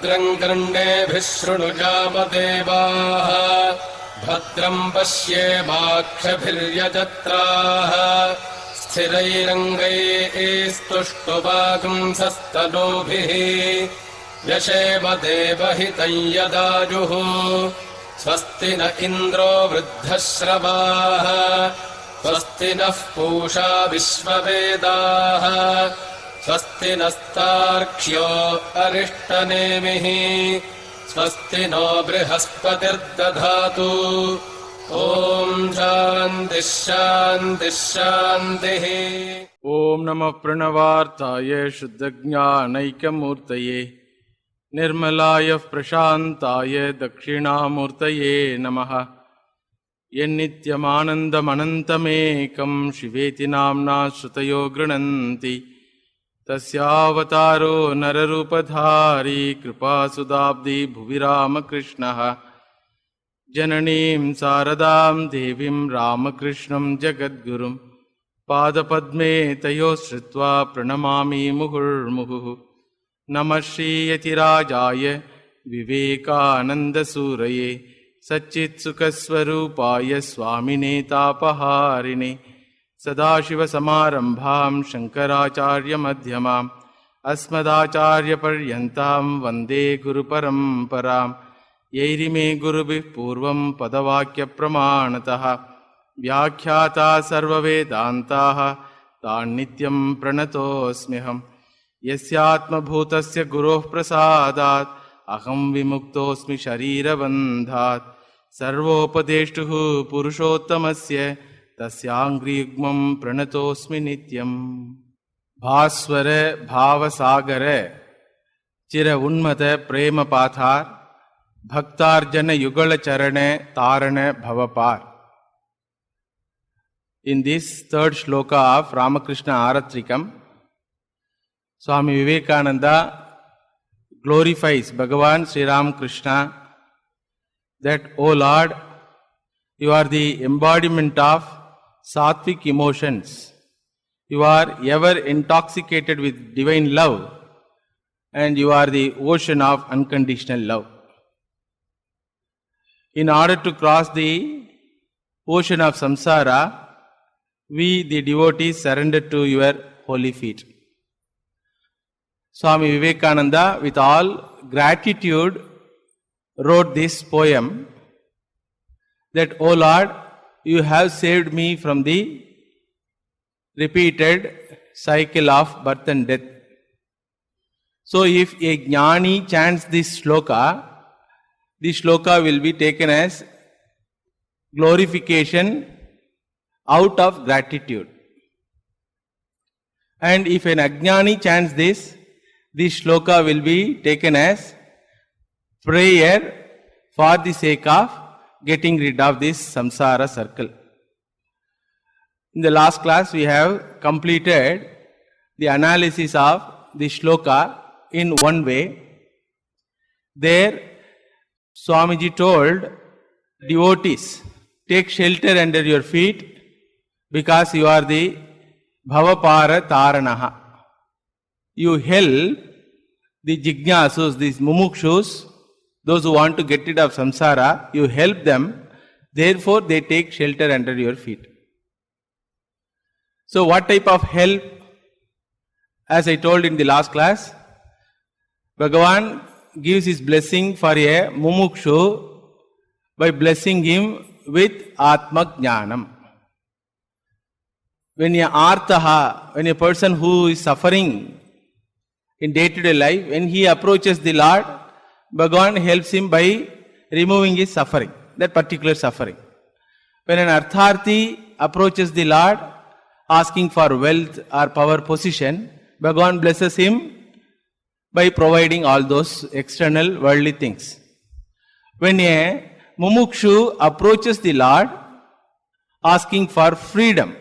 भद्रं कर्णेभिः शृणुजामदेवाः भद्रं पश्येमाक्षभिर्यजत्राः स्थिरैरङ्गैस्तुष्टुवागुंसस्तनूभिः व्यशेम देवहितं यदायुः स्वस्ति न इन्द्रो वृद्धश्रवाः स्वस्ति नः पूषा विश्ववेदाः स्वस्ति नस्तार्क्ष्यो अरिष्टनेमिः स्वस्ति नो बृहस्पतिर्दधातु ॐ शान्तिः शान्तिः शान्तिः। ॐ नमः प्रणवार्ताय शुद्धज्ञानैकमूर्तये निर्मलाय प्रशान्ताय दक्षिणामूर्तये नमः। यन्नित्यमानन्दमनन्तमेकं शिवेति नाम्ना श्रुतयो गृह्णन्ति तस्यावतारो नररूपधारी कृपासुदाब्धि भुवि रामकृष्णः। जननीं शारदां देवीं रामकृष्णं जगद्गुरुं पादपद्मे तयोः श्रुत्वा प्रणमामि मुहुर्मुहुः। नमः श्रीयतिराजाय विवेकानन्दसूरये सच्चित्सुखस्वरूपाय स्वामिने तापहारिणे सदाशिवसमारम्भां शङ्कराचार्यमध्यमाम् अस्मदाचार्यपर्यन्तां वन्दे गुरुपरम्पराम्। यैरिमे गुरुभिः पूर्वं पदवाक्यप्रमाणतः व्याख्याता सर्ववेदान्ताः तान्नित्यं प्रणतोऽस्म्यहम्। यस्यात्मभूतस्य गुरोः प्रसादात् अहं विमुक्तोऽस्मि शरीरबन्धात्। सर्वोपदेष्टुः पुरुषोत्तमस्य तस्याङ्घ्रियुग्मं प्रणतोऽस्मि नित्यम्। भास्वर भावसागर चिर उन्मत प्रेम पाथार भक्तार्जन युगल चरण तारण भवपार. In this third shloka of Ramakrishna Aratrikam, Swami Vivekananda glorifies Bhagavan Sri Ramakrishna that, O Lord, you are the embodiment of sattvic emotions. You are ever intoxicated with divine love, and you are the ocean of unconditional love. In order to cross the ocean of samsara, we, the devotees, surrender to your holy feet. Swami Vivekananda, with all gratitude, wrote this poem that, O Lord, you have saved me from the repeated cycle of birth and death. So if a jnani chants this shloka will be taken as glorification out of gratitude. And if an ajnani chants this shloka will be taken as prayer for the sake of getting rid of this samsara circle. In the last class we have completed the analysis of the shloka in one way. There Swamiji told devotees, take shelter under your feet because you are the bhavapara taranaha. You help the jignasus, these mumukshus, those who want to get rid of samsara, you help them, therefore they take shelter under your feet. So what type of help? As I told in the last class, Bhagavan gives his blessing for a mumukshu by blessing him with Atma Jnanam. When a artaha, when a person who is suffering in day-to-day life, when he approaches the Lord, Bhagavan helps him by removing his suffering, that particular suffering. When an artharthi approaches the Lord asking for wealth or power, position, Bhagavan blesses him by providing all those external worldly things. When a mumukshu approaches the Lord asking for freedom,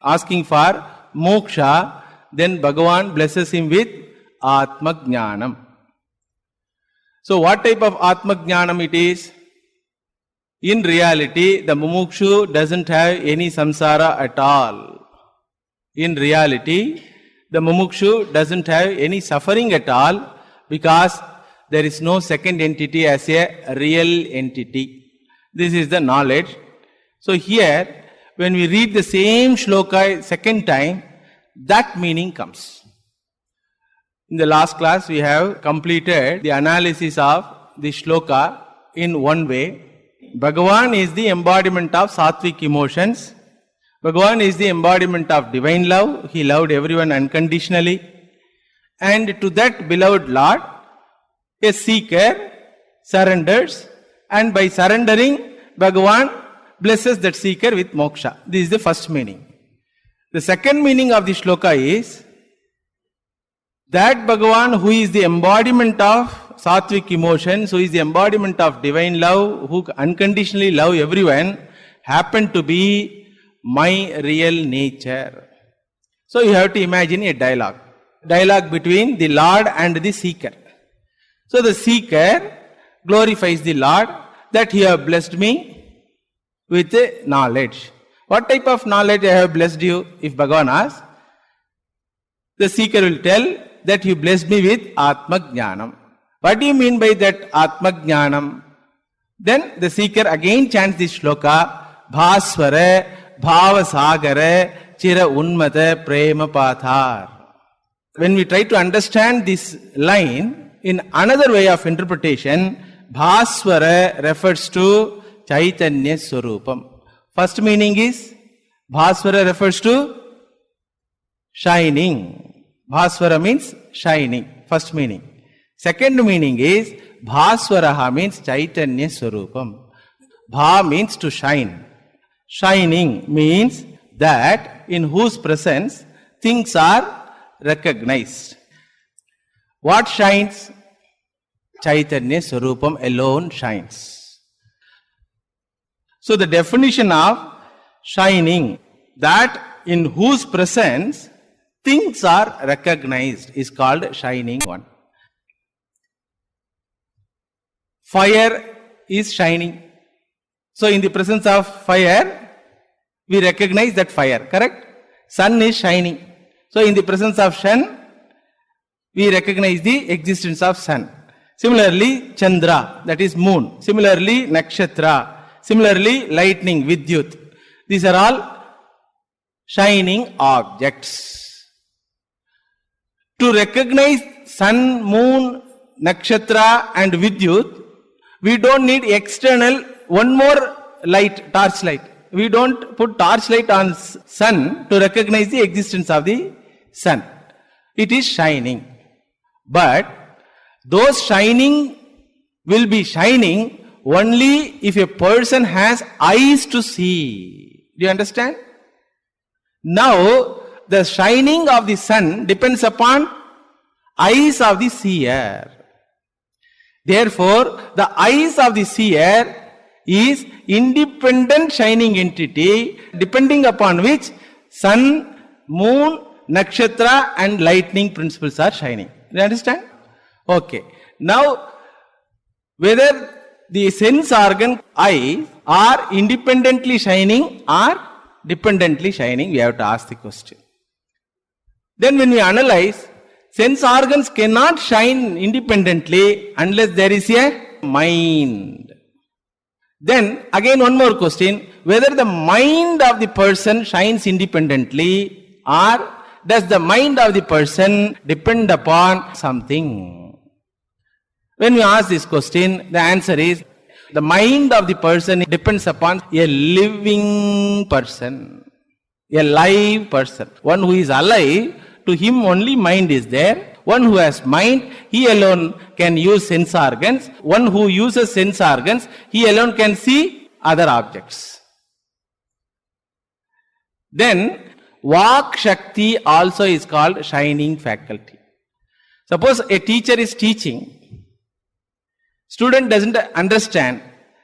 asking for moksha, then Bhagavan blesses him with Atma Jnanam. So what type of Atma Jnanam it is? In reality, the mumukshu doesn't have any samsara at all. In reality, the mumukshu doesn't have any suffering at all because there is no second entity as a real entity. This is the knowledge. So here, when we read the same shloka second time, that meaning comes. In the last class, we have completed the analysis of the shloka in one way. Bhagavan is the embodiment of sattvic emotions. Bhagavan is the embodiment of divine love. He loved everyone unconditionally. And to that beloved Lord, a seeker surrenders, and by surrendering, Bhagavan blesses that seeker with moksha. This is the first meaning. The second meaning of the shloka is that Bhagavan, who is the embodiment of sattvic emotions, who is the embodiment of divine love, who unconditionally love everyone, happened to be my real nature. So you have to imagine a dialogue between the Lord and the seeker. So the seeker glorifies the Lord that he has blessed me with knowledge. What type of knowledge I have blessed you? If Bhagavan asks, the seeker will tell that you blessed me with Atma Jnanam. What do you mean by that Atma Jnanam? Then the seeker again chants this shloka, Bhaswara, Bhavasagara, Chira Unmata, Prema Pathar. When we try to understand this line in another way of interpretation, Bhaswara refers to Chaitanya Swarupam. First meaning is, Bhaswara refers to shining. Bhaswara means shining. First meaning. Second meaning is, Bhaswaraha means Chaitanya Swarupam. Bha means to shine. Shining means that in whose presence things are recognized. What shines? Chaitanya Swarupam alone shines. So the definition of shining, that in whose presence things are recognized, is called shining one. Fire is shining. So in the presence of fire, we recognize that fire, correct? Sun is shining. So in the presence of sun, we recognize the existence of sun. Similarly, Chandra, that is moon. Similarly, Nakshatra. Similarly, lightning, Vidyut. These are all shining objects. To recognize sun, moon, Nakshatra and Vidyut, we don't need external one more light, torch light. We don't put torch light on sun to recognize the existence of the sun. It is shining. But those shining will be shining only if a person has eyes to see. Do you understand? Now, the shining of the sun depends upon eyes of the seer. Therefore, the eyes of the seer is independent shining entity depending upon which sun, moon, nakshatra and lightning principles are shining. Do you understand? Okay. Now, whether the sense organ eyes are independently shining or dependently shining, we have to ask the question. Then when we analyze, sense organs cannot shine independently unless there is a mind. Then again one more question, whether the mind of the person shines independently or does the mind of the person depend upon something? When we ask this question, the answer is, the mind of the person depends upon a living person, a live person. One who is alive, to him only mind is there. One who has mind, he alone can use sense organs. One who uses sense organs, he alone can see other objects. Then, Vak Shakti also is called shining faculty. Suppose a teacher is teaching, student doesn't understand.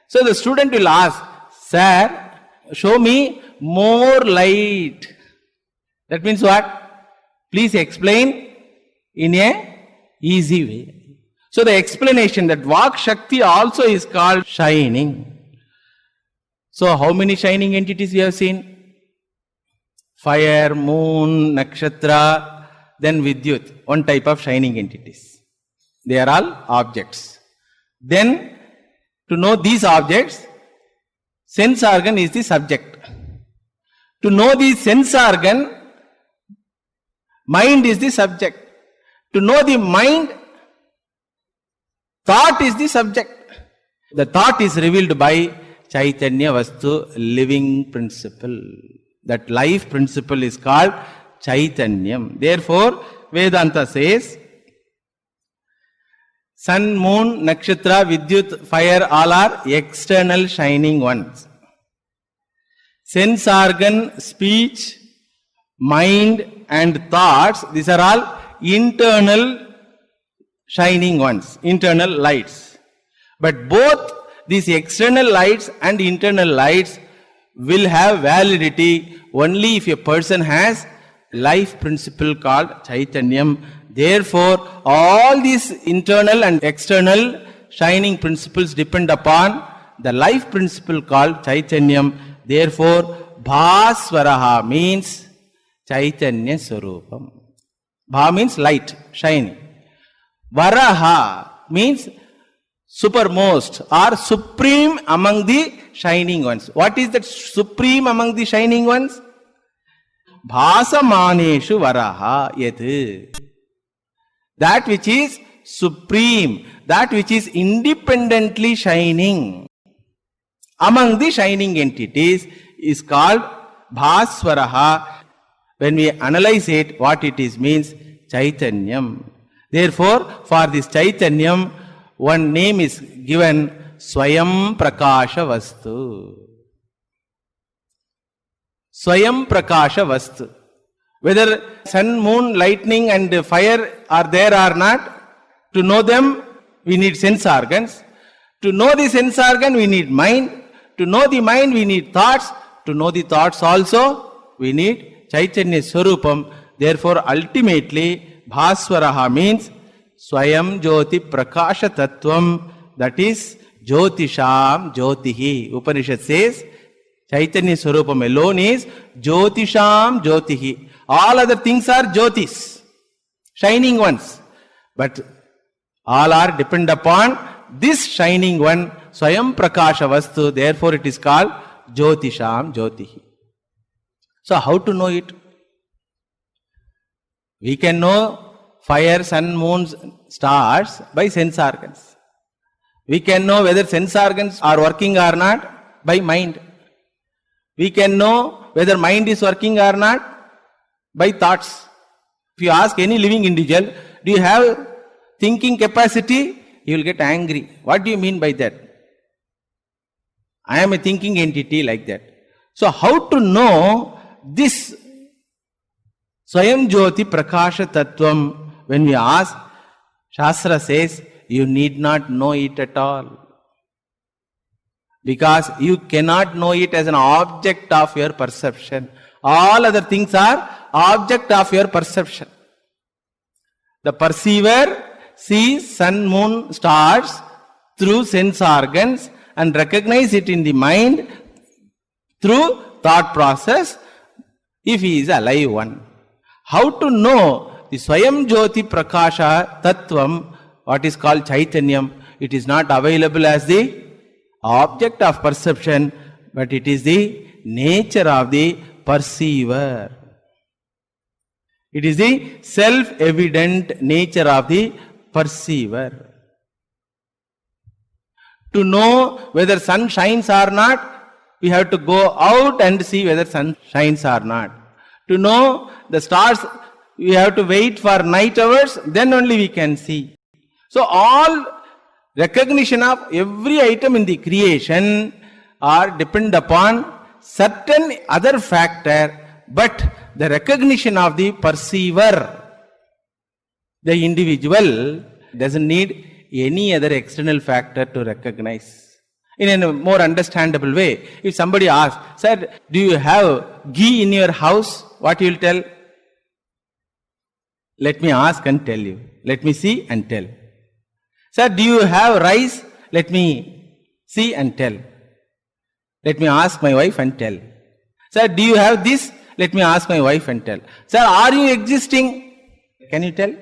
So the student will ask, Sir, show me more light. That means what? Please explain in a easy way. So the explanation that Vak Shakti also is called shining. So how many shining entities we have seen? Fire, moon, nakshatra, then Vidyut, one type of shining entities. They are all objects. Then, to know these objects, sense organ is the subject. To know the sense organ, mind is the subject. To know the mind, thought is the subject. The thought is revealed by Chaitanya Vastu, living principle. That life principle is called Chaitanyam. Therefore, Vedanta says, sun, moon, nakshatra, vidyut, fire, all are external shining ones. Sense organ, speech, mind and thoughts, these are all internal shining ones, internal lights. But both these external lights and internal lights will have validity only if a person has life principle called Chaitanyam. Therefore, all these internal and external shining principles depend upon the life principle called Chaitanyam. Therefore, Bhaswaraha means Chaitanya Swarupam. Bha means light, shining. Varaha means supermost or supreme among the shining ones. What is that supreme among the shining ones? Bhasamaneshu varaha yet. That which is supreme, that which is independently shining among the shining entities is called Bhaswaraha. When we analyze it, what it is means Chaitanyam. Therefore, for this Chaitanyam, one name is given Swayam Prakasha Vastu. Swayam Prakasha Vastu. Whether sun, moon, lightning and fire are there or not, to know them we need sense organs. To know the sense organ we need mind. To know the mind we need thoughts. To know the thoughts also we need Chaitanya Swarupam. Therefore, ultimately, Bhaswaraha means Swayam Jyoti Prakasha Tattvam, that is Jyotisham Jyotihi. Upanishad says Chaitanya Swarupam alone is Jyotisham Jyotihi. All other things are Jyotis, shining ones. But all are depend upon this shining one, Swayam Prakasha Vastu. Therefore, it is called Jyotisham Jyotihi. So, how to know it? We can know fire, sun, moon, stars by sense organs. We can know whether sense organs are working or not by mind. We can know whether mind is working or not by thoughts. If you ask any living individual, do you have thinking capacity? He will get angry. What do you mean by that? I am a thinking entity, like that. So how to know this Swayam Jyoti Prakasha Tattvam? When we ask, Shastra says, you need not know it at all. Because you cannot know it as an object of your perception. All other things are object of your perception. The perceiver sees sun, moon, stars through sense organs and recognize it in the mind through thought process if he is a alive one. How to know the Swayam Jyoti Prakasha Tattvam, what is called Chaitanyam? It is not available as the object of perception, but it is the nature of the perceiver. It is the self-evident nature of the perceiver. To know whether sun shines or not, we have to go out and see whether sun shines or not. To know the stars, we have to wait for night hours, then only we can see. So all recognition of every item in the creation are depend upon certain other factor, but the recognition of the perceiver, the individual, doesn't need any other external factor to recognize. In a more understandable way, if somebody asks, sir, do you have ghee in your house? What you will tell? Let me ask and tell you. Let me see and tell. Sir, do you have rice? Let me see and tell. Let me ask my wife and tell. Sir, do you have this? Let me ask my wife and tell. Sir, are you existing? Can you tell?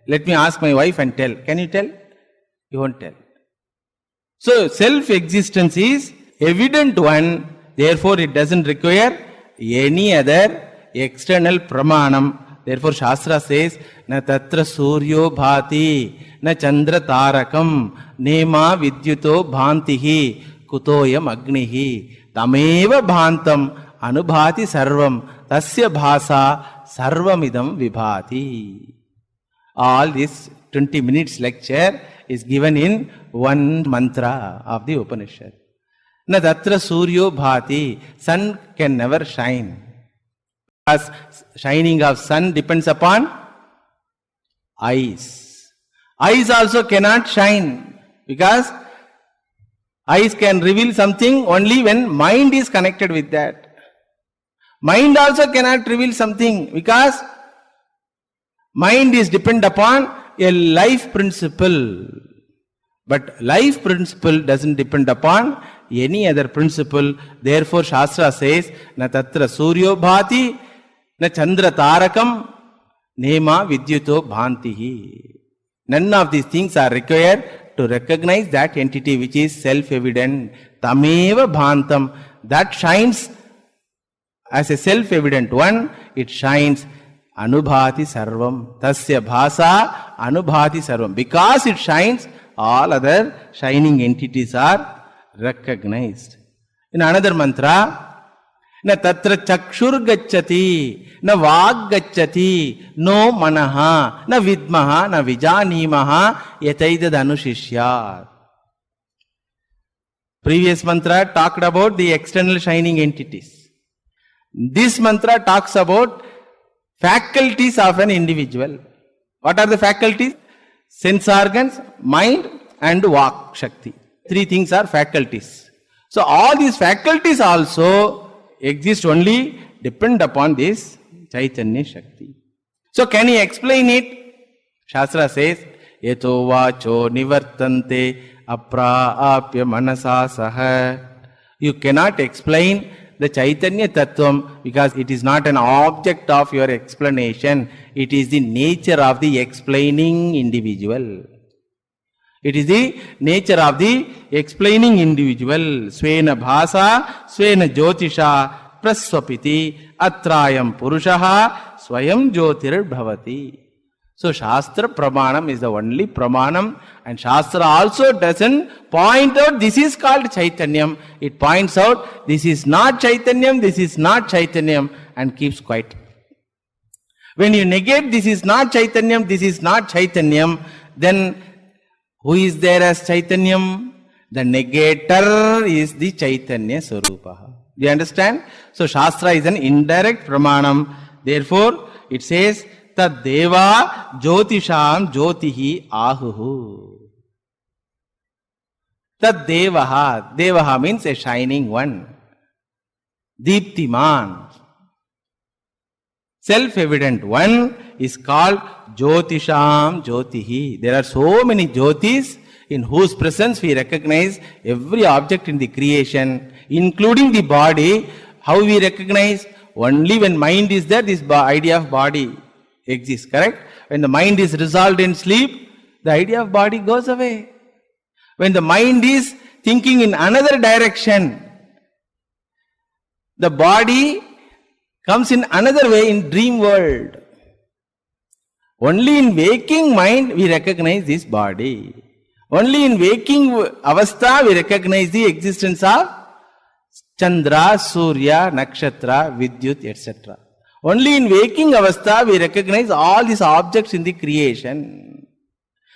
Let me ask my wife and tell. Can you tell? You won't tell. So self-existence is evident one, therefore it doesn't require any other external pramanam. Therefore Shastra says, na tatra suryo bhati, na chandra tarakam, nema vidyuto bhantihi, kutoyam agnihi, tameva bhantam anubhati sarvam, tasya bhasa sarvamidam vibhati. All this 20 minutes lecture is given in one mantra of the Upanishad. Na tatra suryo bhati, sun can never shine. As shining of sun depends upon eyes. Eyes also cannot shine because eyes can reveal something only when mind is connected with that. Mind also cannot reveal something because mind is dependent upon a life principle. But life principle doesn't depend upon any other principle. Therefore Shastra says, na tatra suryo bhati, na chandra tarakam, nema vidyuto bhantihi. None of these things are required to recognize that entity which is self-evident. Tameva bhantam, that shines as a self-evident one, it shines anubhati sarvam. Tasya bhasa anubhati sarvam. Because it shines, all other shining entities are recognized. In another mantra, na tatra chakshur gacchati, na vag gacchati, no manaha, na vidmaha, na vijanimaha, yataidad anushishyat. Previous mantra talked about the external shining entities. This mantra talks about faculties of an individual. What are the faculties? Sense organs, mind and vak shakti. Three things are faculties. So all these faculties also exist only depend upon this Chaitanya Shakti. So can he explain it? Shastra says, Yeto vacho nivartante apraapya manasa saha. You cannot explain the Chaitanya Tattvam because it is not an object of your explanation. It is the nature of the explaining individual. It is the nature of the explaining individual. Svena bhasa, svena jyotisha, praswapiti, atrayam purushaha, swayam jyotir bhavati. So Shastra Pramanam is the only Pramanam, and Shastra also doesn't point out this is called Chaitanyam. It points out this is not Chaitanyam, this is not Chaitanyam, and keeps quiet. When you negate this is not Chaitanyam, this is not Chaitanyam, then who is there as Chaitanyam? The negator is the Chaitanya Swarupa. Do you understand? So Shastra is an indirect Pramanam. Therefore, it says, Tad deva jyotisham jyotihi ahuhu. Tad devaha. Devaha means a shining one. Deeptiman. Self-evident one is called Jyotisham Jyotihi. There are so many Jyotis in whose presence we recognize every object in the creation, including the body. How we recognize? Only when mind is there, this idea of body exists, correct? When the mind is resolved in sleep, the idea of body goes away. When the mind is thinking in another direction, the body comes in another way in dream world. Only in waking mind we recognize this body. Only in waking avastha we recognize the existence of Chandra, Surya, Nakshatra, Vidyut, etc. Only in waking avastha we recognize all these objects in the creation.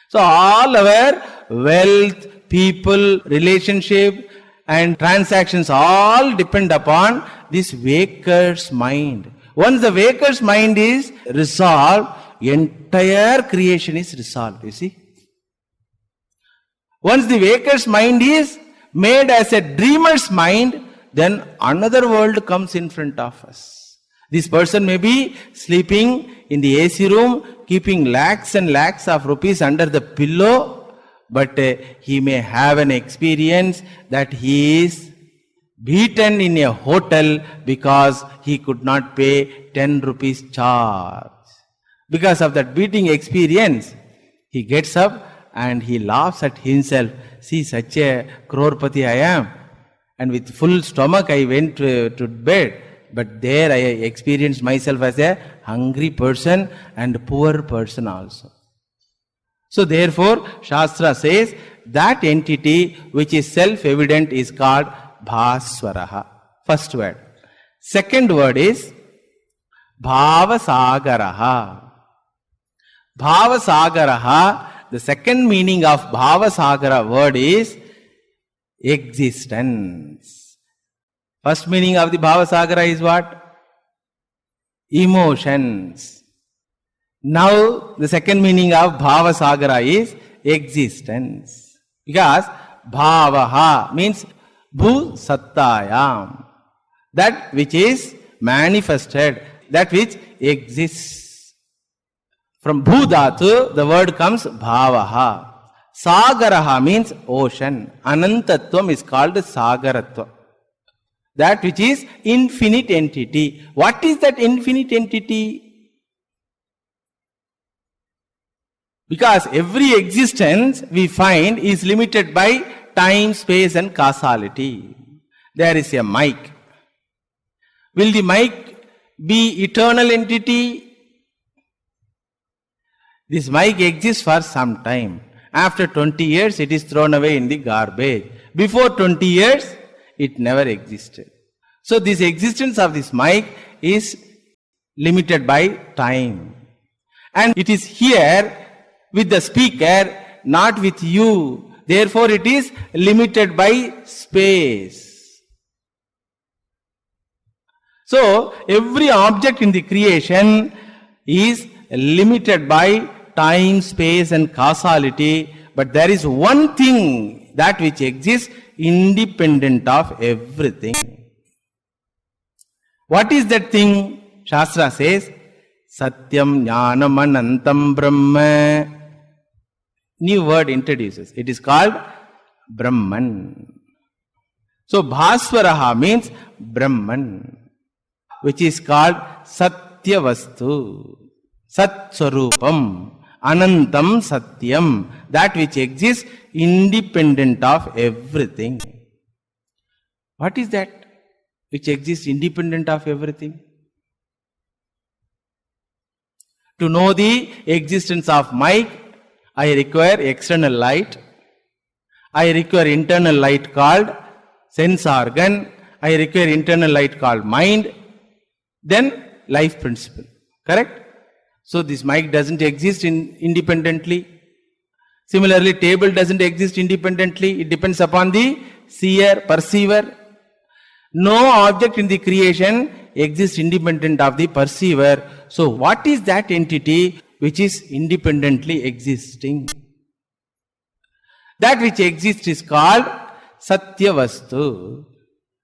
So all our wealth, people, relationship and transactions all depend upon this waker's mind. Once the waker's mind is resolved, entire creation is resolved, you see. Once the waker's mind is made as a dreamer's mind, then another world comes in front of us. This person may be sleeping in the AC room, keeping lakhs and lakhs of rupees under the pillow, but he may have an experience that he is beaten in a hotel because he could not pay 10 rupees charge. Because of that beating experience, He gets up and he laughs at himself. See, such a crorepati I am. And with full stomach I went to bed. But there I experienced myself as a hungry person and poor person also. So therefore, Shastra says that entity which is self-evident is called Bhaswaraha. First word. Second word is Bhavasagaraha. Bhavasagaraha, the second meaning of Bhavasagara word is existence. First meaning of the Bhavasagara is what? Emotions. Now the second meaning of Bhavasagara is existence. Because Bhavaha means Bhu Sattayam. That which is manifested, that which exists. From Bhu Dhatu, the word comes Bhavaha. Sagaraha means ocean. Anantatvam is called Sagaratva. That which is infinite entity. What is that infinite entity? Because every existence we find is limited by time, space and causality. There is a mic. Will the mic be eternal entity? This mic exists for some time. After 20 years, it is thrown away in the garbage. Before 20 years, it never existed. So this existence of this mic is limited by time. And it is here with the speaker, not with you. Therefore, it is limited by space. So, every object in the creation is limited by time, space and causality. But there is one thing, that which exists independent of everything. What is that thing? Shastra says, Satyam Jnanam Anantam Brahma. New word introduces. It is called Brahman. So Bhaswaraha means Brahman, which is called Satyavastu, Sat Swarupam, Anantam Satyam, that which exists independent of everything. What is that which exists independent of everything? To know the existence of mic, I require external light. I require internal light called sense organ. I require internal light called mind. Then life principle. Correct? So this mic doesn't exist independently. Similarly, table doesn't exist independently. It depends upon the seer, perceiver. No object in the creation exists independent of the perceiver. So what is that entity which is independently existing? That which exists is called Satyavastu.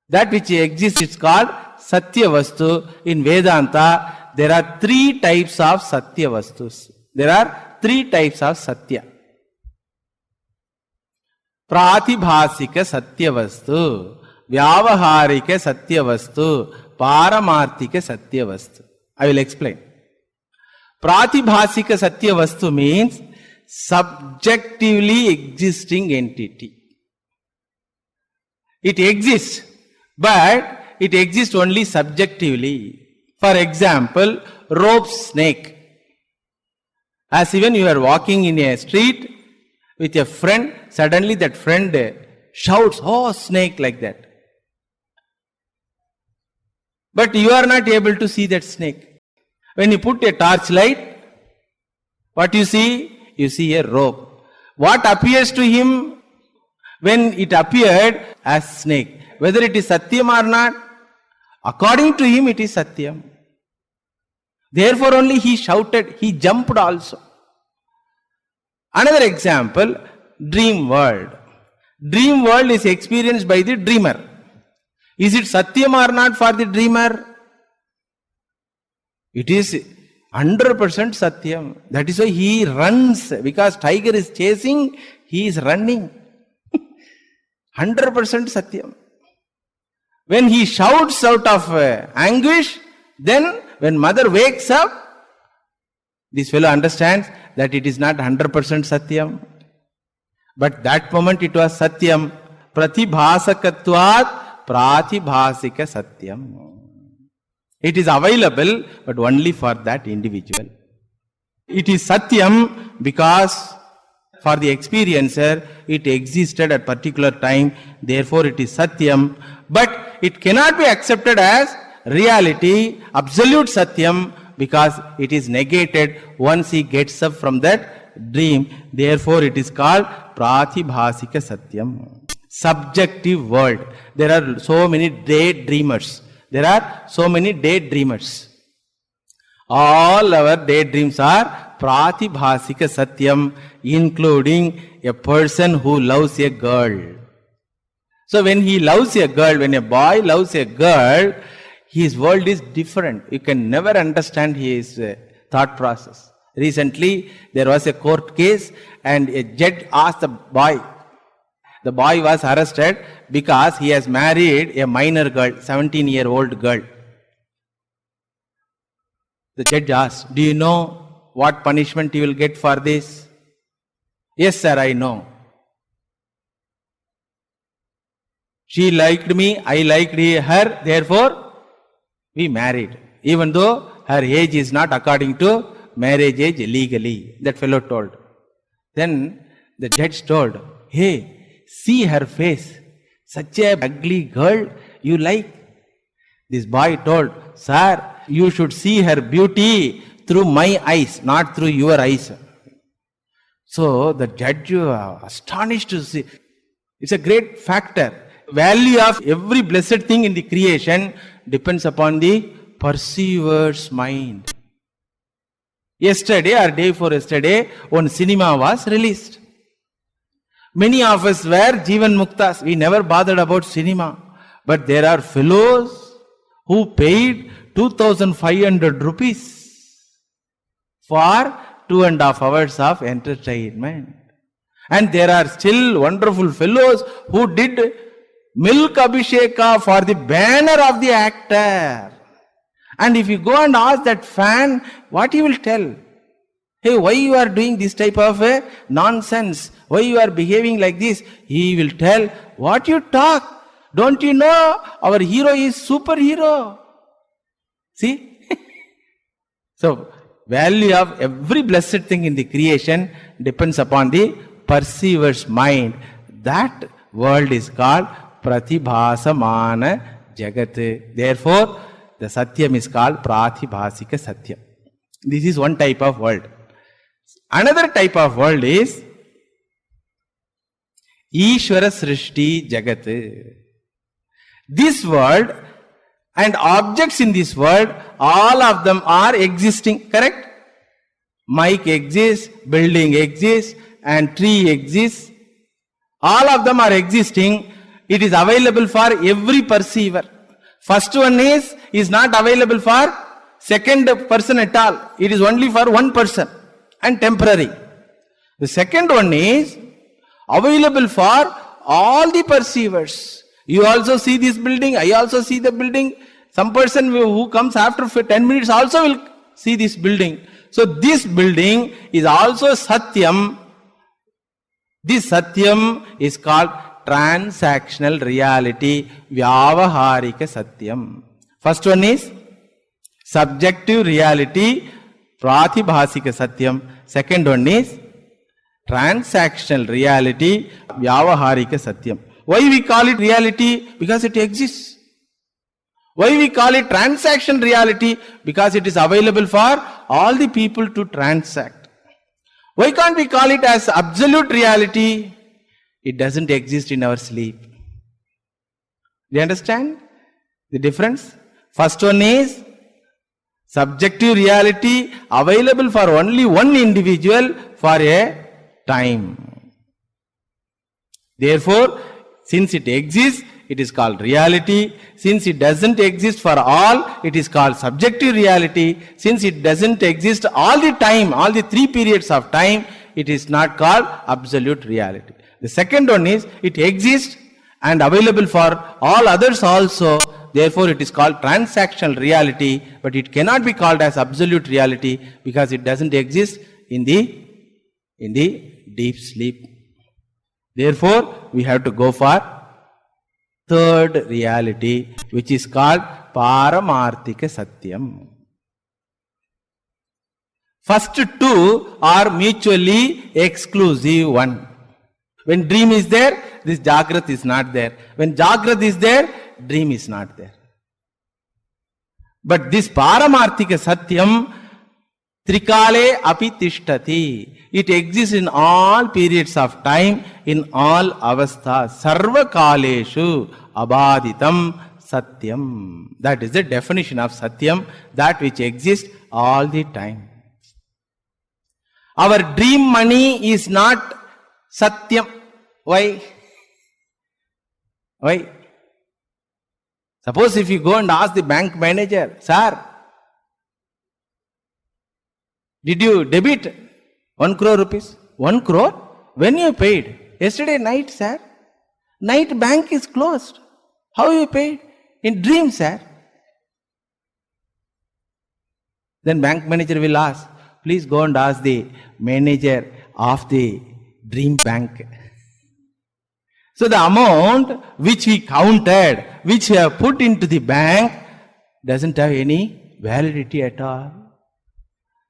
That which exists is called Satyavastu. In Vedanta, there are three types of Satyavastus. There are three types of Satya. Pratibhasika Satyavastu, Vyavaharika Satyavastu, Paramarthika Satyavastu. I will explain. Pratibhasika Satyavastu means subjectively existing entity. It exists, but it exists only subjectively. For example, rope snake. As even you are walking in a street with a friend, suddenly that friend shouts, "Oh, snake," like that. But you are not able to see that snake. When you put a torchlight, what you see? You see a rope. What appears to him when it appeared as snake? Whether it is Satyam or not, according to him it is Satyam. Therefore only he shouted, he jumped also. Another example, dream world. Dream world is experienced by the dreamer. Is it Satyam or not for the dreamer? It is 100% Satyam. That is why he runs. Because tiger is chasing, he is running. 100% Satyam. When he shouts out of anguish, then when mother wakes up, This fellow understands that it is not 100% Satyam. But that moment it was Satyam. Pratibhasakatvat pratibhasika Satyam. It is available, but only for that individual. It is Satyam because for the experiencer, it existed at particular time. Therefore, it is Satyam. But it cannot be accepted as reality, absolute Satyam, because it is negated once he gets up from that dream. Therefore, it is called Pratibhasika Satyam. Subjective world. There are so many daydreamers. There are so many daydreamers. All our daydreams are Pratibhasika Satyam, including a person who loves a girl. So when he loves a girl, when a boy loves a girl, his world is different. You can never understand his thought process. Recently, there was a court case and a judge asked the boy was arrested because he has married a minor girl, 17-year-old girl. The judge asked, do you know what punishment you will get for this? Yes, sir, I know. She liked me, I liked her, therefore we married. Even though her age is not according to marriage age legally, that fellow told. Then the judge told, hey, see her face, such a ugly girl you like. This boy told, sir, you should see her beauty through my eyes, not through your eyes. So the judge astonished to see. It's a great factor. Value of every blessed thing in the creation depends upon the perceiver's mind. Yesterday or day before yesterday, one cinema was released. Many of us were Jivan Muktas. We never bothered about cinema. But there are fellows who paid 2,500 rupees for 2.5 hours of entertainment. And there are still wonderful fellows who did milk abhisheka for the banner of the actor. And if you go and ask that fan, what he will tell? Hey, why you are doing this type of nonsense? Why you are behaving like this? He will tell, what you talk? Don't you know our hero is superhero? See? So, value of every blessed thing in the creation depends upon the perceiver's mind. That world is called Pratibhasamana Jagat. Therefore, the Satyam is called Pratibhasika Satyam. This is one type of world. Another type of world is Ishvara Srishti Jagat. This world and objects in this world, all of them are existing, correct? Mic exists, building exists, and tree exists. All of them are existing. It is available for every perceiver. First one is not available for second person at all. It is only for one person and temporary. The second one is available for all the perceivers. You also see this building, I also see the building. Some person who comes after 10 minutes also will see this building. So this building is also Satyam. This Satyam is called transactional reality, Vyavaharika Satyam. First one is subjective reality, Pratibhasika Satyam. Second one is transactional reality, Vyavaharika Satyam. Why we call it reality? Because it exists. Why we call it transaction reality? Because it is available for all the people to transact. Why can't we call it as absolute reality? It doesn't exist in our sleep. Do you understand the difference? First one is subjective reality available for only one individual for a time. Therefore, since it exists, it is called reality. Since it doesn't exist for all, it is called subjective reality. Since it doesn't exist all the time, all the 3 periods of time, it is not called absolute reality. The second one is, it exists and available for all others also, Therefore, it is called transactional reality, but it cannot be called as absolute reality because it doesn't exist in the deep sleep. Therefore, we have to go for third reality, which is called Paramarthika Satyam. First two are mutually exclusive one. When dream is there, this Jagrat is not there. When Jagrat is there, dream is not there. But this Paramarthika Satyam, Trikale api tishtati. It exists in all periods of time, in all avasthas. Sarva kaleshu abaditam satyam. That is the definition of Satyam, that which exists all the time. Our dream money is not Satyam. Why? Why? Suppose if you go and ask the bank manager, sir, did you debit 1 crore rupees? 1 crore? When you paid? Yesterday night, sir. Night bank is closed. How you paid? In dream, sir. Then bank manager will ask, please go and ask the manager of the dream bank. So the amount which we counted, which we have put into the bank, doesn't have any validity at all.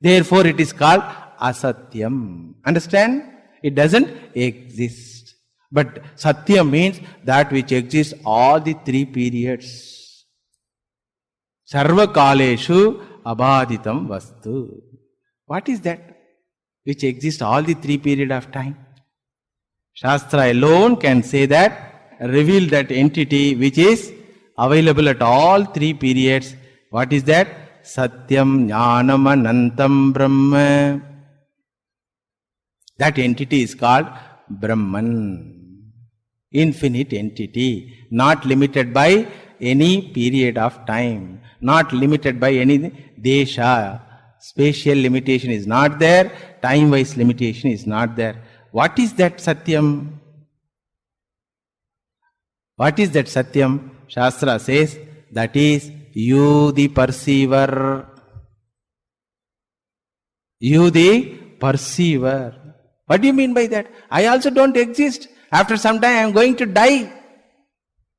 Therefore it is called asatyam. Understand? It doesn't exist. But satyam means that which exists all the three periods. Sarva kaleshu abaditam vastu. What is that which exists all the three periods of time? Shastra alone can say that, reveal that entity which is available at all three periods. What is that? Satyam Jnanam Anantam Brahma. That entity is called Brahman. Infinite entity, not limited by any period of time, not limited by any desha. Spatial limitation is not there, time-wise limitation is not there. What is that Satyam? What is that Satyam? Shastra says that is you the perceiver. You the perceiver. What do you mean by that? I also don't exist. After some time I am going to die.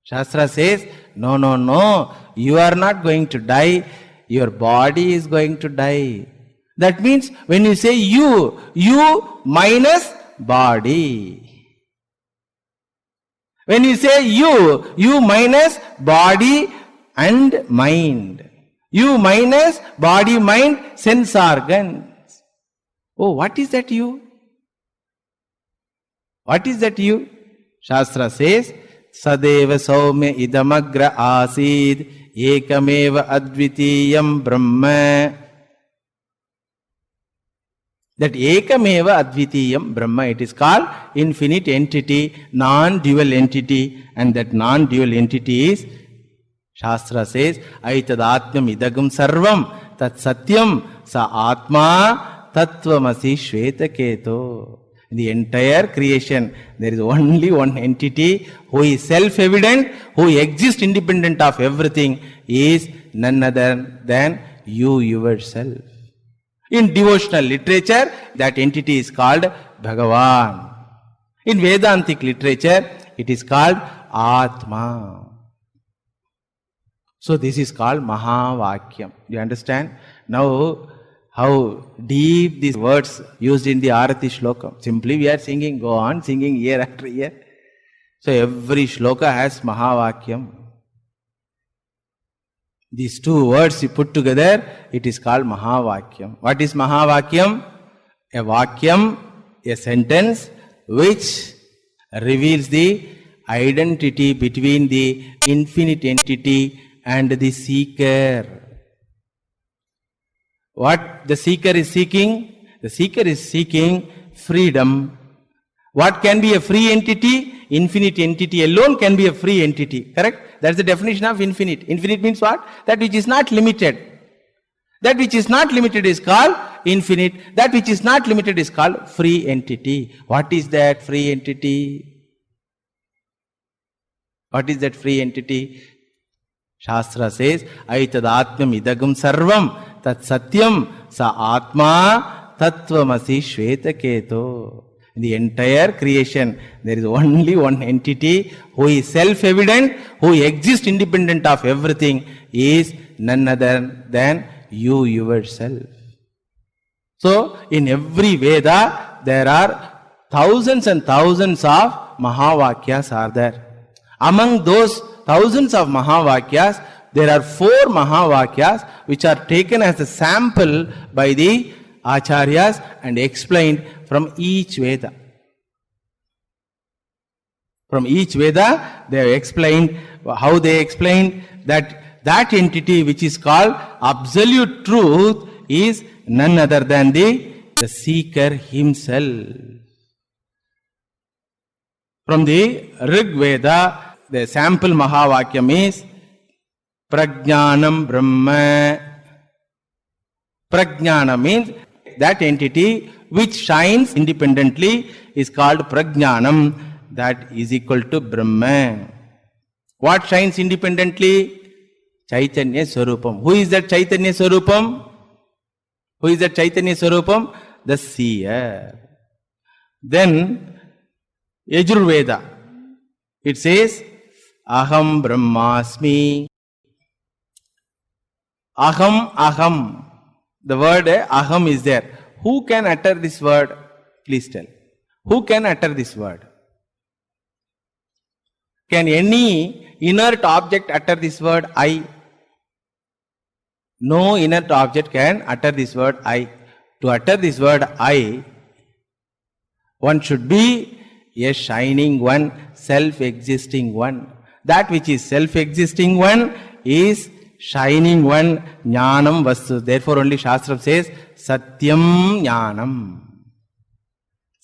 Shastra says, no, you are not going to die. Your body is going to die. That means when you say you minus body. When you say you minus body and mind. You minus body, mind, sense organs. Oh, what is that you? What is that you? Shastra says, Sadeva Saumya Idamagra Asid Ekameva Advitiyam Brahma. That Ekameva Advitiyam Brahma, it is called infinite entity, non-dual entity, and that non-dual entity is, Shastra says, Aitadatmyam idagam sarvam tat satyam sa atma tattvamasi shvetaketo. In the entire creation, there is only one entity who is self-evident, who exists independent of everything, is none other than you yourself. In devotional literature, that entity is called Bhagavan. In Vedantic literature, it is called Atma. So this is called Mahavakyam. Do you understand? Now, how deep these words used in the Arati Shloka. Simply we are singing, go on singing year after year. So every shloka has Mahavakyam. These two words you put together, it is called Mahavakyam. What is Mahavakyam? A Vakyam, a sentence which reveals the identity between the infinite entity and the seeker. What the seeker is seeking? The seeker is seeking freedom. What can be a free entity? Infinite entity alone can be a free entity. Correct? That's the definition of infinite. Infinite means what? That which is not limited. That which is not limited is called infinite. That which is not limited is called free entity. What is that free entity? What is that free entity? Shastra says, Aitadatmam idagam sarvam tat satyam sa atma tattvamasi shvetaketo. In the entire creation, there is only one entity who is self-evident, who exists independent of everything, is none other than you yourself. So, in every Veda, there are thousands and thousands of Mahavakyas are there. Among those thousands of Mahavakyas, there are 4 Mahavakyas which are taken as a sample by the Acharyas and explained from each Veda. From each Veda, they have explained how they explained that entity which is called absolute truth is none other than the seeker himself. From the Rig Veda, the sample Mahavakyam is Prajnanam Brahma. Prajnana means that entity which shines independently is called Prajnanam. That is equal to Brahma. What shines independently? Chaitanya Swarupam. Who is that Chaitanya Swarupam? Who is that Chaitanya Swarupam? The seer. Then, Yajurveda, it says, Aham Brahmasmi. Aham. The word Aham is there. Who can utter this word? Please tell. Who can utter this word? Can any inert object utter this word I? No inert object can utter this word I. To utter this word I, one should be a shining one, self-existing one. That which is self-existing one is shining one, jnanam vastu. Therefore only Shastra says, Satyam jnanam.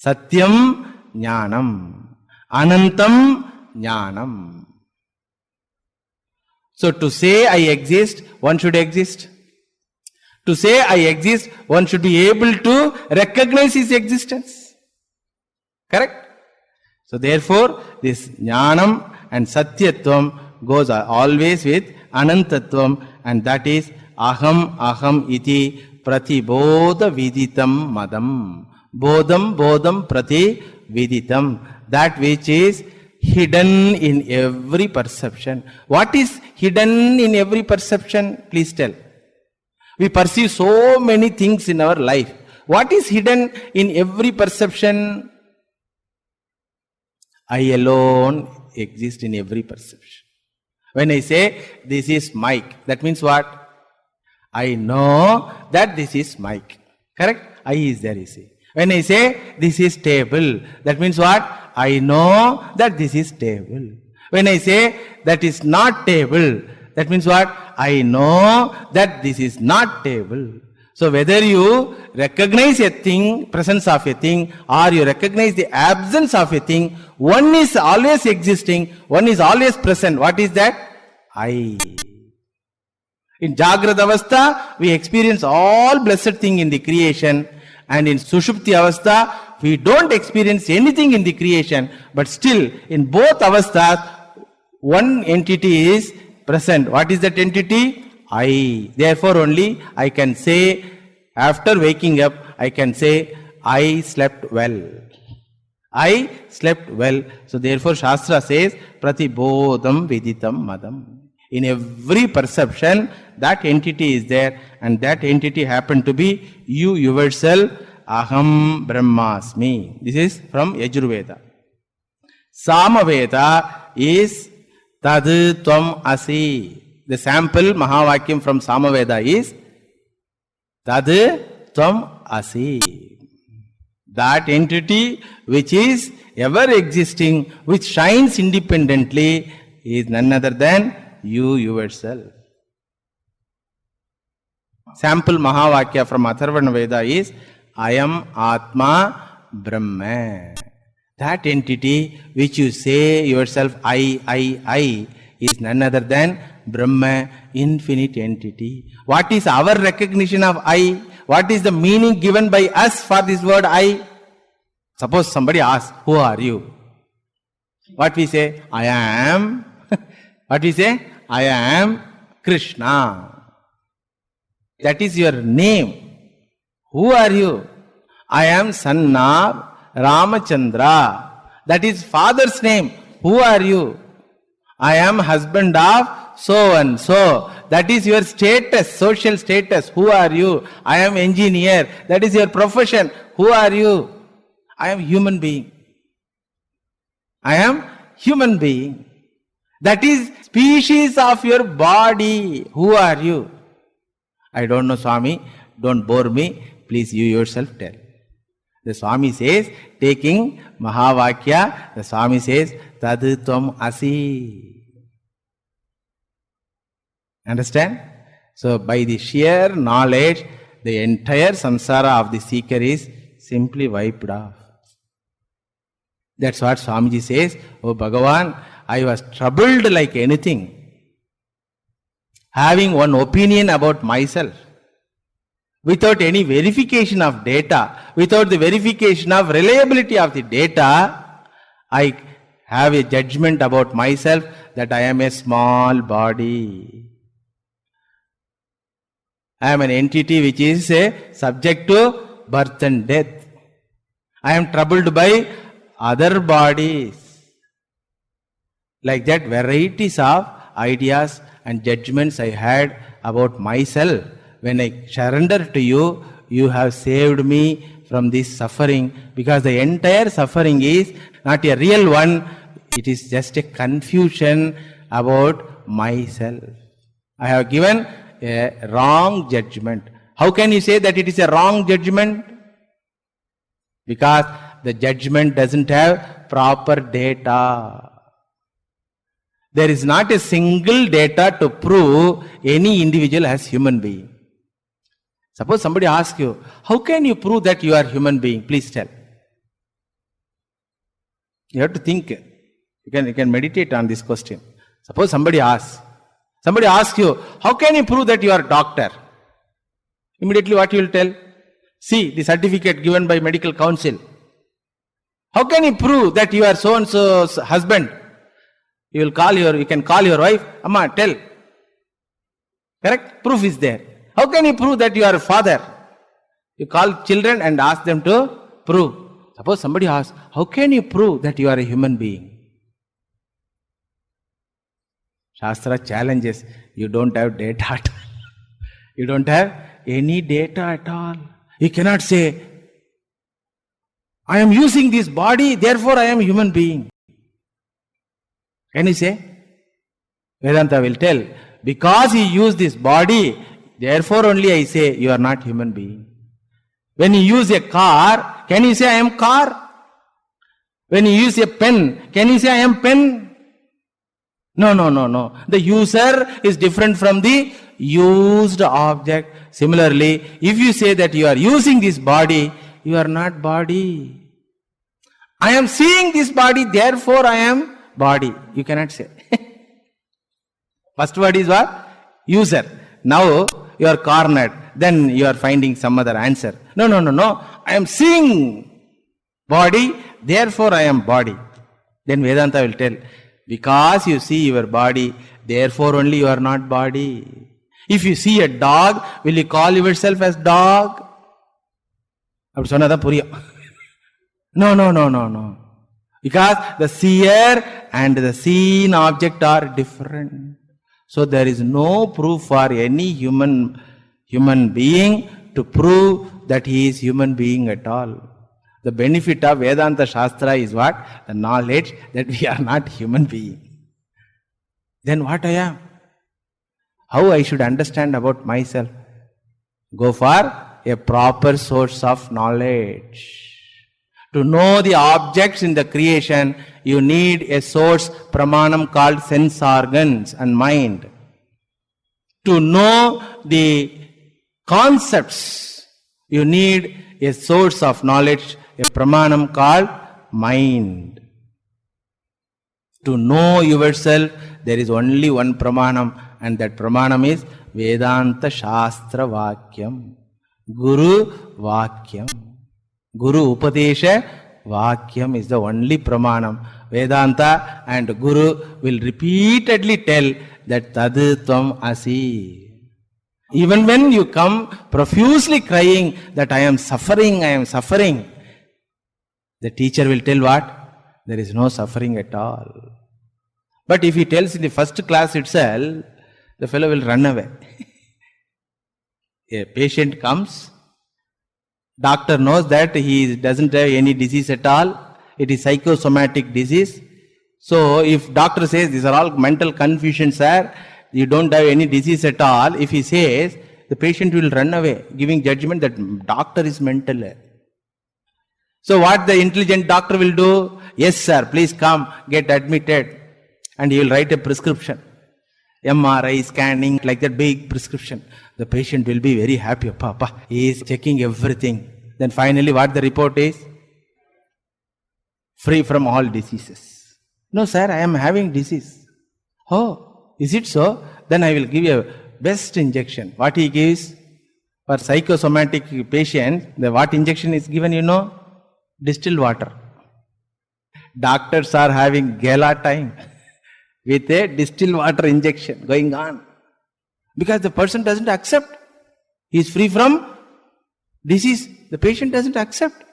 Satyam jnanam. Anantam jnanam. So to say I exist, one should exist. To say I exist, one should be able to recognize his existence. Correct? So therefore, this jnanam and satyatvam goes always with anantatvam, and that is aham iti pratibodha viditam madam. Bodham prati viditam. That which is hidden in every perception. What is hidden in every perception? Please tell. We perceive so many things in our life. What is hidden in every perception? I alone exist in every perception. When I say this is mic, that means what? I know that this is mic. Correct? I is there, you see. When I say this is table, that means what? I know that this is table. When I say that is not table, that means what? I know that this is not table. So whether you recognize a thing, presence of a thing, or you recognize the absence of a thing, one is always existing, one is always present. What is that? I. In Jagrata Avastha, we experience all blessed thing in the creation, and in Sushupti Avastha, we don't experience anything in the creation, but still in both avasthas, one entity is present. What is that entity? I. Therefore only I can say, after waking up, I can say, I slept well. I slept well. So therefore Shastra says, Pratibodham viditam madam. In every perception, that entity is there, and that entity happened to be you yourself. Aham Brahmasmi. This is from Yajurveda. Samaveda is Tad Tvam Asi. The sample Mahavakyam from Samaveda is Tad Tvam Asi. That entity which is ever existing, which shines independently, is none other than you yourself. Sample Mahavakya from Atharvana Veda is I am Atma Brahma. That entity which you say yourself I is none other than Brahma, infinite entity. What is our recognition of I? What is the meaning given by us for this word I? Suppose somebody asks, who are you? What we say? I am. What we say? I am Krishna. That is your name. Who are you? I am son of Ramachandra. That is father's name. Who are you? I am husband of so and so. That is your status, social status. Who are you? I am engineer. That is your profession. Who are you? I am human being. I am human being. That is species of your body. Who are you? I don't know, Swami. Don't bore me. Please you yourself tell. The Swami says, taking Mahavakya, the Swami says, Tad Tvam Asi. Understand? So by the sheer knowledge, the entire samsara of the seeker is simply wiped off. That's what Swamiji says, Oh Bhagavan, I was troubled like anything, having one opinion about myself, without any verification of data, without the verification of reliability of the data. I have a judgment about myself that I am a small body. I am an entity which is subject to birth and death. I am troubled by other bodies. Like that, varieties of ideas and judgments I had about myself. When I surrender to you, you have saved me from this suffering, because the entire suffering is not a real one. It is just a confusion about myself. I have given a wrong judgment. How can you say that it is a wrong judgment? Because the judgment doesn't have proper data. There is not a single data to prove any individual as human being. Suppose somebody asks you, how can you prove that you are human being? Please tell. You have to think. You can meditate on this question. Suppose somebody asks you, how can you prove that you are a doctor? Immediately what you will tell? See the certificate given by medical council. How can you prove that you are so and so's husband? You can call your wife, Amma, tell. Correct? Proof is there. How can you prove that you are a father? You call children and ask them to prove. Suppose somebody asks, how can you prove that you are a human being? Shastra challenges, you don't have data at all. You don't have any data at all. You cannot say, I am using this body, therefore I am a human being. Can you say? Vedanta will tell, because you use this body, therefore only I say you are not human being. When you use a car, can you say I am car? When you use a pen, can you say I am pen? No. The user is different from the used object. Similarly, if you say that you are using this body, you are not body. I am seeing this body, therefore I am body. You cannot say. First word is what? User. Now you are cornered. Then you are finding some other answer. No. I am seeing body, therefore I am body. Then Vedanta will tell, because you see your body, therefore only you are not body. If you see a dog, will you call yourself as dog? No. Because the seer and the seen object are different. So there is no proof for any human being to prove that he is human being at all. The benefit of Vedanta Shastra is what? The knowledge that we are not human being. Then what I am? How I should understand about myself? Go for a proper source of knowledge. To know the objects in the creation, you need a source pramanam called sense organs and mind. To know the concepts, you need a source of knowledge, a pramanam called mind. To know yourself, there is only one pramanam, and that pramanam is Vedanta Shastra Vakyam, Guru Vakyam. Guru Upadesha Vakyam is the only pramanam. Vedanta and Guru will repeatedly tell that tad tvam asi. Even when you come profusely crying that I am suffering, the teacher will tell what? There is no suffering at all. But if he tells in the first class itself, the fellow will run away. A patient comes, doctor knows that he doesn't have any disease at all, it is psychosomatic disease. So if doctor says these are all mental confusions, sir, you don't have any disease at all, if he says, the patient will run away, giving judgment that doctor is mental. So what the intelligent doctor will do? Yes sir, please come, get admitted. And he will write a prescription. MRI, scanning, like that big prescription. The patient will be very happy. Papa, he is checking everything. Then finally what the report is? Free from all diseases. No sir, I am having disease. Oh, is it so? Then I will give you a best injection. What he gives? For psychosomatic patients, the what injection is given, you know? Distilled water. Doctors are having gala time with a distilled water injection going on. Because the person doesn't accept. He is free from disease. The patient doesn't accept.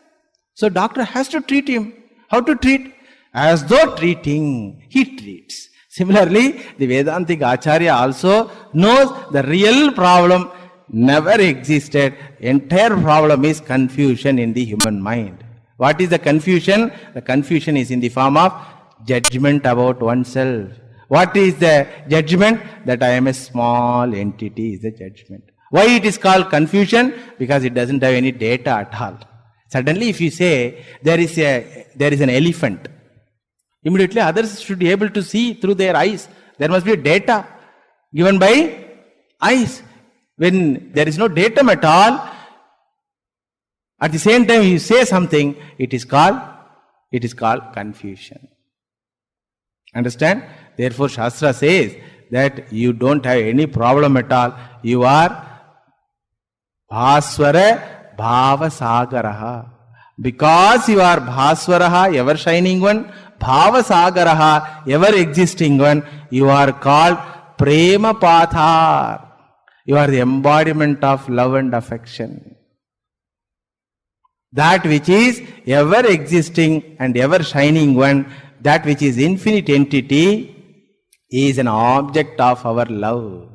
So doctor has to treat him. How to treat? As though treating, he treats. Similarly, the Vedantic Acharya also knows the real problem never existed. Entire problem is confusion in the human mind. What is the confusion? The confusion is in the form of judgment about oneself. What is the judgment? That I am a small entity is the judgment. Why it is called confusion? Because it doesn't have any data at all. Suddenly if you say there is an elephant, immediately others should be able to see through their eyes. There must be data given by eyes. When there is no datum at all, at the same time you say something, it is called confusion. Understand? Therefore Shastra says that you don't have any problem at all. You are Bhaswara Bhava Sagaraha. Because you are Bhaswaraha, ever shining one, Bhava Sagaraha, ever existing one, you are called Prema Pathar. You are the embodiment of love and affection. That which is ever existing and ever shining one, that which is infinite entity, is an object of our love.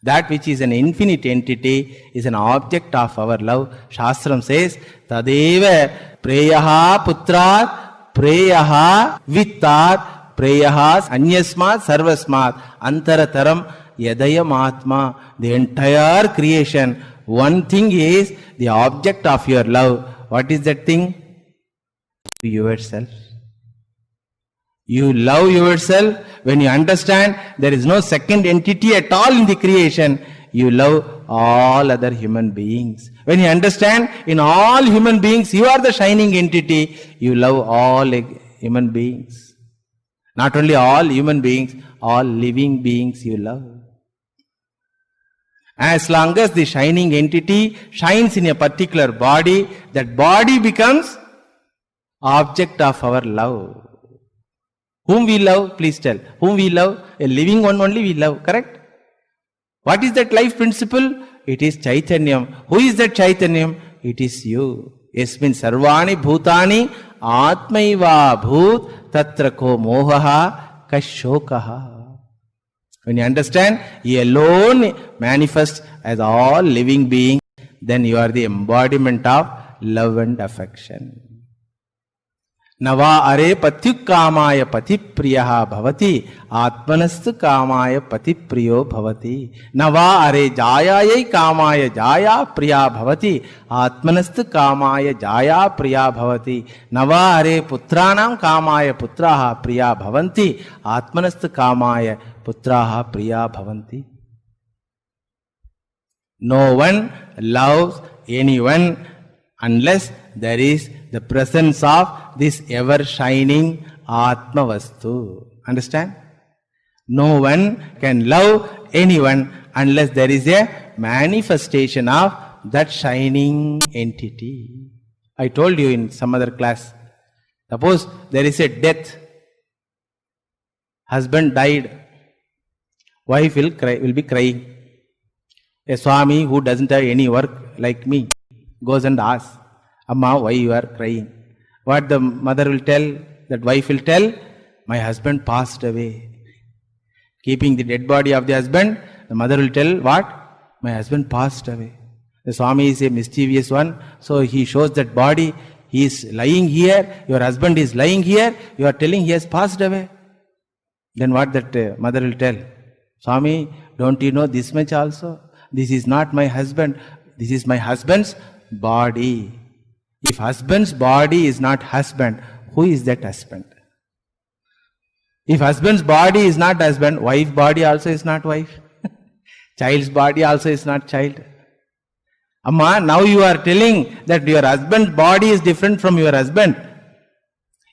That which is an infinite entity is an object of our love. Shastram says, Tadeva preyaha putrat, preyaha vittat, preyaha anyasmat sarvasmat, antarataram yadayam atma. The entire creation, one thing is the object of your love. What is that thing? Yourself. You love yourself. When you understand there is no second entity at all in the creation, you love all other human beings. When you understand in all human beings you are the shining entity, you love all human beings. Not only all human beings, all living beings you love. As long as the shining entity shines in a particular body, that body becomes object of our love. Whom we love? Please tell. Whom we love? A living one only we love, correct? What is that life principle? It is Chaitanyam. Who is that Chaitanyam? It is you. Yasmin sarvani bhutani atmaiva bhut tatra ko mohaha kashokaha. When you understand, He alone manifests as all living beings, then you are the embodiment of love and affection. Nava are patyuk kamaya pati priyaha bhavati, atmanastu kamaya pati priyo bhavati. Nava are jayayai kamaya jaya priya bhavati, atmanastu kamaya jaya priya bhavati. Nava are putranam kamaya putraha priya bhavanti, atmanastu kamaya putraha priya bhavanti. No one loves anyone unless there is the presence of this ever shining Atma Vastu. Understand? No one can love anyone unless there is a manifestation of that shining entity. I told you in some other class. Suppose there is a death. Husband died. wife will be crying. A Swami who doesn't have any work like me goes and asks, Amma, why you are crying? What the mother will tell, that wife will tell, my husband passed away. Keeping the dead body of the husband, the mother will tell, what? My husband passed away. The Swami is a mischievous one, so he shows that body. He is lying here, your husband is lying here, you are telling he has passed away. Then what that mother will tell? Swami, don't you know this much also? This is not my husband, this is my husband's body. If husband's body is not husband, who is that husband? If husband's body is not husband, wife's body also is not wife. Child's body also is not child. Amma, now you are telling that your husband's body is different from your husband.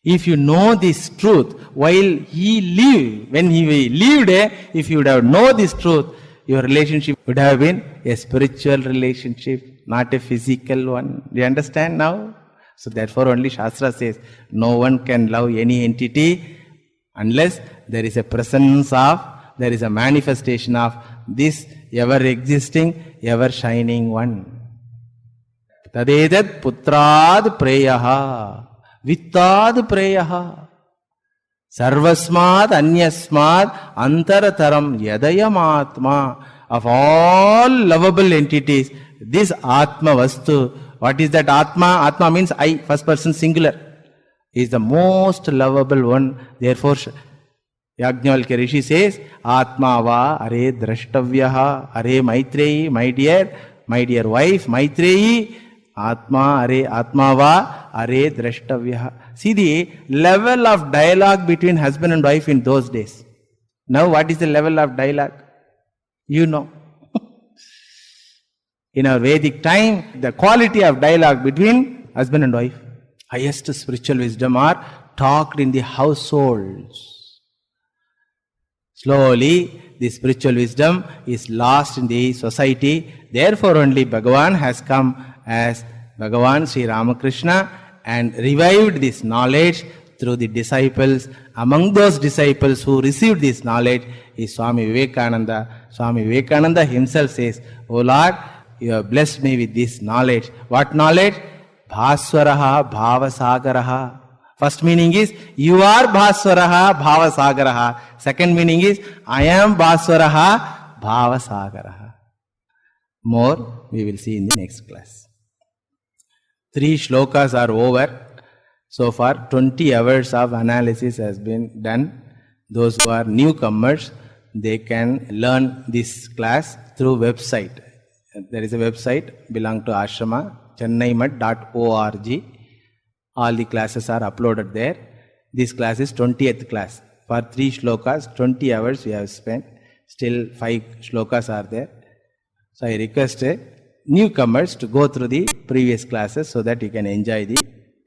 If you know this truth while he lived, when he lived, if you would have known this truth, your relationship would have been a spiritual relationship, not a physical one. Do you understand now? So therefore only Shastra says, no one can love any entity unless there is a presence of, there is a manifestation of this ever existing, ever shining one. Tadetat putrad preyaha, vittad preyaha, sarvasmad anyasmad antarataram yadayam atma. Of all lovable entities, this Atma Vastu, what is that Atma? Atma means I, first person singular, is the most lovable one. Therefore, Yajnavalkya Rishi says, Atma va are drashtavyaha, are Maitreyi, my dear wife, Maitreyi, Atma are Atma va are drashtavyaha. See the level of dialogue between husband and wife in those days. Now what is the level of dialogue? You know. In our Vedic time, the quality of dialogue between husband and wife, highest spiritual wisdom are talked in the households. Slowly, the spiritual wisdom is lost in the society. Therefore, only Bhagavan has come as Bhagavan Sri Ramakrishna and revived this knowledge through the disciples. Among those disciples who received this knowledge is Swami Vivekananda. Swami Vivekananda himself says, O Lord, you have blessed me with this knowledge. What knowledge? Bhaswaraha Bhavasagaraha. First meaning is, you are Bhaswaraha Bhavasagaraha. Second meaning is, I am Bhaswaraha Bhavasagaraha. More we will see in the next class. 3 shlokas are over. So far 20 hours of analysis has been done. Those who are newcomers, they can learn this class through website. There is a website belong to Ashrama, chennaimat.org. All the classes are uploaded there. This class is 20th class. For 3 shlokas, 20 hours we have spent. Still 5 shlokas are there. So I request newcomers to go through the previous classes so that you can enjoy the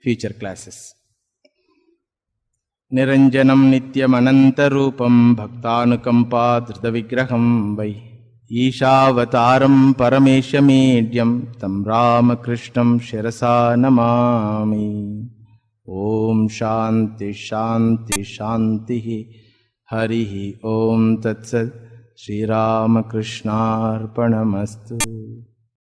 future classes. Niranjanam nityam anantarupam bhaktanukampa dhrita vigraham vai Ishāvataram parameshamedhyam tam Ramakrishnam shirasa namami. Om Shanti Shanti Shanti Harihi Om Tatsat Shri Ramakrishna Arpanamastu.